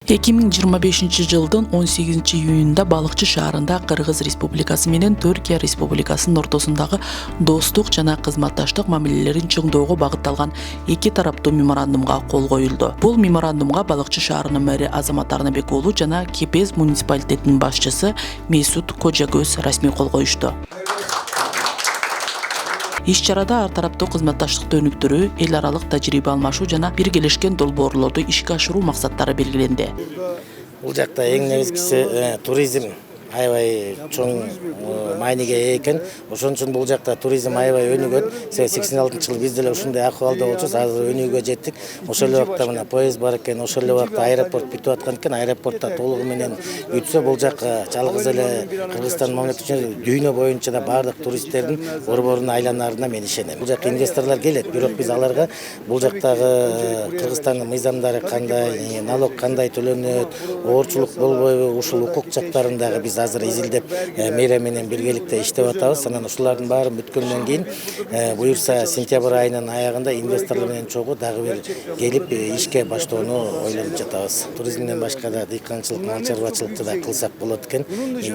2025-жылдын 18-июнунда Балыкчы шаарында Кыргыз Республикасы менен Түркия Республикасынын ортосундагы достук жана кызматташтык мамилелерин чыңдоого багытталган эки тараптуу меморандумга кол коюлду. Бул меморандумга Балыкчы шаарынын мэри Азамат Арнабек уулу жана Кепез муниципалитетинин башчысы Месут Кожагөз расмий кол коюшту. Иш-чарада ар тараптуу кызматташтыкты өнүктүрүү, эл аралык тажрыйба алмашуу жана биргелешкен долбоорлорду ишке ашыруу максаттары белгиленди. Бул жакта эң негизгиси туризм аябай чоң мааниге ээ экен. Ошон үчүн бул жакта туризм аябай өнүгөт. 86-жылы биз деле ушундай акыбалда болчубуз, азыр өнүгүүгө жеттик. Ошол эле убакта мына поезд бар экен, ошол эле убакта аэропорт бүтүп аткан экен. Аэропортто толугу менен бүтсө бул жакка жалгыз эле Кыргызстан мамлекети үчүн дүйнө боюнча да бардык туристтердин борборуна айланарына мен ишенем. Бул жакка инвесторлор келет, бирок биз аларга бул жактагы Кыргызстандын мыйзамдары кандай, налог кандай төлөнөт, оорчулук болбойбу, ушул укук жактарындагы биз азыр изилдеп мэрия менен биргеликте иштеп атабыз. Анан ушулардын баарын бүткөндөн кийин буюрса сентябрь айынын аягында инвесторлор менен чогуу дагы бир келип ишке баштоону ойлонуп жатабыз. Туризмден башка да дыйканчылык, мал чарбачылыкты да кылсак болот экен.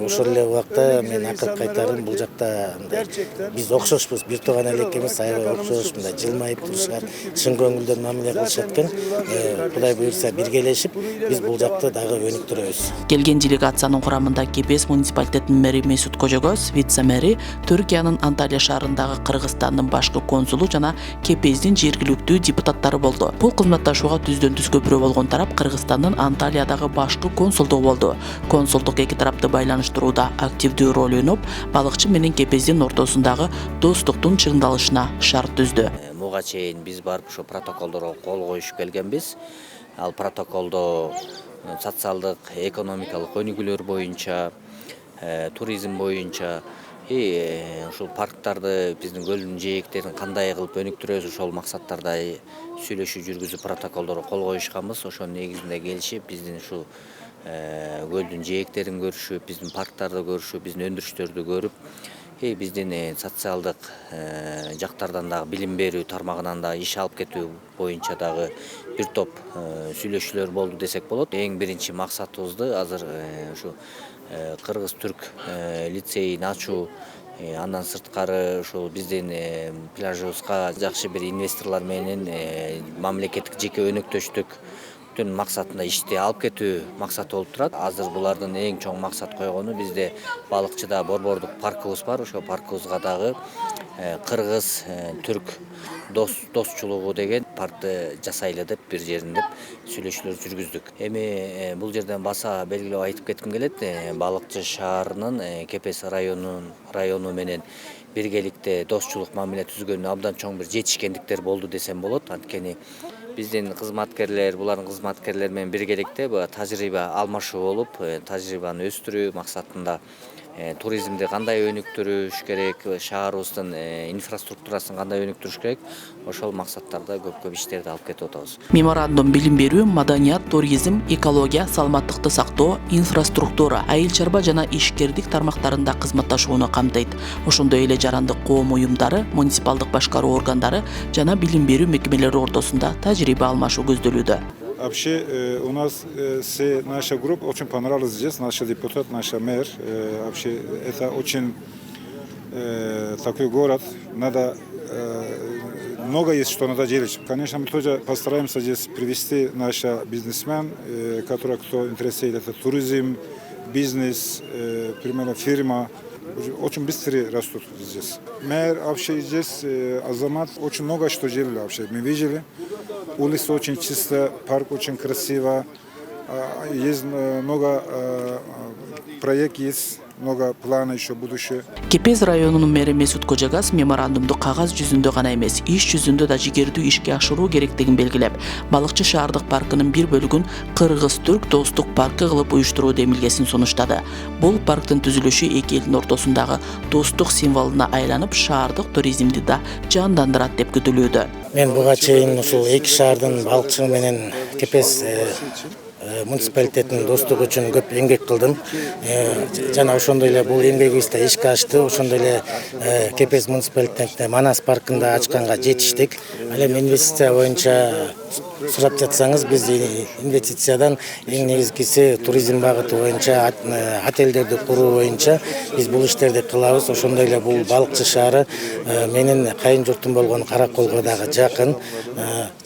Ошол эле убакта мен акыркы кайтарым бул жакта биз окшошпуз, бир тууган эле экенбиз, аябай окшош, мындай жылмайып турушат, чын көңүлдөн мамиле кылышат экен. Кудай буюрса биргелешип биз бул жакты дагы өнүктүрөбүз. Келген делегациянын курамында Кепез муниципалитетинин мэри Месут Кожагөз, вице-мэри, Түркиянын Анталия шаарындагы Кыргызстандын башкы консулу жана Кепездин жергиликтүү депутаттары болду. Бул кызматташууга түздөн-түз көпүрө болгон тарап Кыргызстандын Анталиядагы башкы консулдугу болду. Консулдук эки тарапты байланыштырууда активдүү роль ойноп, Балыкчы менен Кепездин ортосундагы достуктун чыңдалышына шарт түздү. Буга чейин биз барып ошо протоколдорго кол коюшуп келгенбиз. Ал протоколдо социалдык, экономикалык өнүгүүлөр боюнча, туризм боюнча ушул парктарды, биздин көлдүн жээктерин кандай кылып өнүктүрөбүз, ошол максаттарда сүйлөшүү жүргүзүп протоколдорго кол коюшканбыз. Ошонун негизинде келишип, биздин ушул көлдүн жээктерин көрүшүп, биздин парктарды көрүшүп, биздин өндүрүштөрдү көрүп, биздин социалдык жактардан дагы билим берүү тармагынан да иш алып кетүү боюнча дагы бир топ сүйлөшүүлөр болду десек болот. Эң биринчи максатыбызды азыр ушу кыргыз-түрк лицейин ачуу, андан сырткары ушул биздин пляжыбызга жакшы бир инвесторлор менен мамлекеттик жеке өнөктөштүк максатында ишти алып кетүү максаты болуп турат. Азыр булардын эң чоң максат койгону бизде Балыкчыда борбордук паркыбыз бар. Ошол паркыбызга дагы кыргыз-түрк достчулугу деген паркты жасайлы деп бир жерин деп сүйлөшүүлөр жүргүздүк. Эми бул жерден баса белгилеп айтып кетким келет. Балыкчы шаарынын Кепез району менен биргеликте достчулук мамиле түзгөнүнө абдан чоң бир жетишкендиктер болду десем болот. Анткени биздин кызматкерлер, булардын кызматкерлер менен биргеликте тажрыйба алмашуу болуп, тажрыйбаны өстүрүү максатында туризмди кандай өнүктүрүш керек, шаарыбыздын инфраструктурасын кандай өнүктүрүш керек, ошол максаттарда көп иштерди алып кетип атабыз. Меморандум билим берүү, маданият, туризм, экология, саламаттыкты сактоо, инфраструктура, айыл чарба жана ишкердик тармактарында кызматташууну камтыйт. Ошондой эле жарандык коом уюмдары, муниципалдык башкаруу органдары жана билим берүү мекемелери ортосунда тажрыйба алмашуу көздөлүүдө. Вообще у нас наша группа очень понравилась здесь, наш депутат, наш мэр. Вообще это очень такой город, надо много есть, что надо делать. Конечно, мы тоже постараемся здесь привести наших бизнесмен, которые кто интересует, это туризм, бизнес, примерно фирма. Очень быстро растут здесь. Мэр вообще здесь, Азамат, очень много что делали вообще. Мы видели. Улица очень чистая, парк очень красиво. Есть много проектов, есть много планов еще будущее. Кепез районунун мэри Месут Кожагөз меморандумду кагаз жүзүндө гана эмес, иш жүзүндө да жигердүү ишке ашыруу керектигин белгилеп, Балыкчы шаардык паркынын бир бөлүгүн Кыргыз-түрк достук паркы кылып уюштуруу демилгесин сунуштады. Бул парктын түзүлүшү эки элдин ортосундагы достук символуна айланып, шаардык туризмди да жандандырат деп күтүлүүдө. Мен буга чейин ушул эки шаардын Балыкчы менен Кепез муниципалитетинин достугу үчүн көп эмгек кылдым. Жана ошондой эле бул эмгегибизде ишке ашты. Ошондой эле Кепез муниципалитетинде Манас паркында ачканга жетиштик. Ал эми инвестиция боюнча сурап жатсаңыз, биз инвестициядан эң негизгиси туризм багыты боюнча, отелдерди куруу боюнча биз бул иштерди кылабыз. Ошондой эле бул балыкчы шаары менин кайын журтум болгон Караколго дагы жакын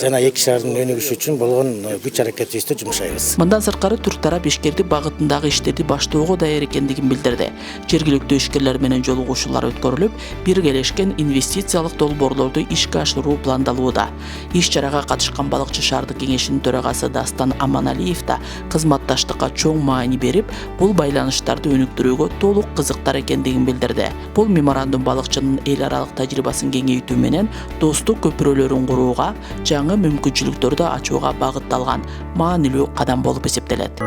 жана эки шаардын өнүгүшү үчүн болгон күч аракетибизди жумшайбыз. Мындан сырткары түрк тарап ишкердик багытындагы иштерди баштоого даяр экендигин билдирди. Жергиликтүү ишкерлер менен жолугушуулар өткөрүлүп, биргелешкен инвестициялык долбоорлорду ишке ашыруу пландалууда. Иш-чарага катышкан балыкчы шаардык кеңешинин төрагасы Дастан Аманалиев да кызматташтыкка чоң маани берип, бул байланыштарды өнүктүрүүгө толук кызыктар экендигин билдирди. Бул меморандум балыкчынын эл аралык тажрыйбасын кеңейтүү менен достук көпүрөлөрүн курууга, жаңы мүмкүнчүлүктөрдү ачууга багытталган маанилүү кадам болуп эсептелет.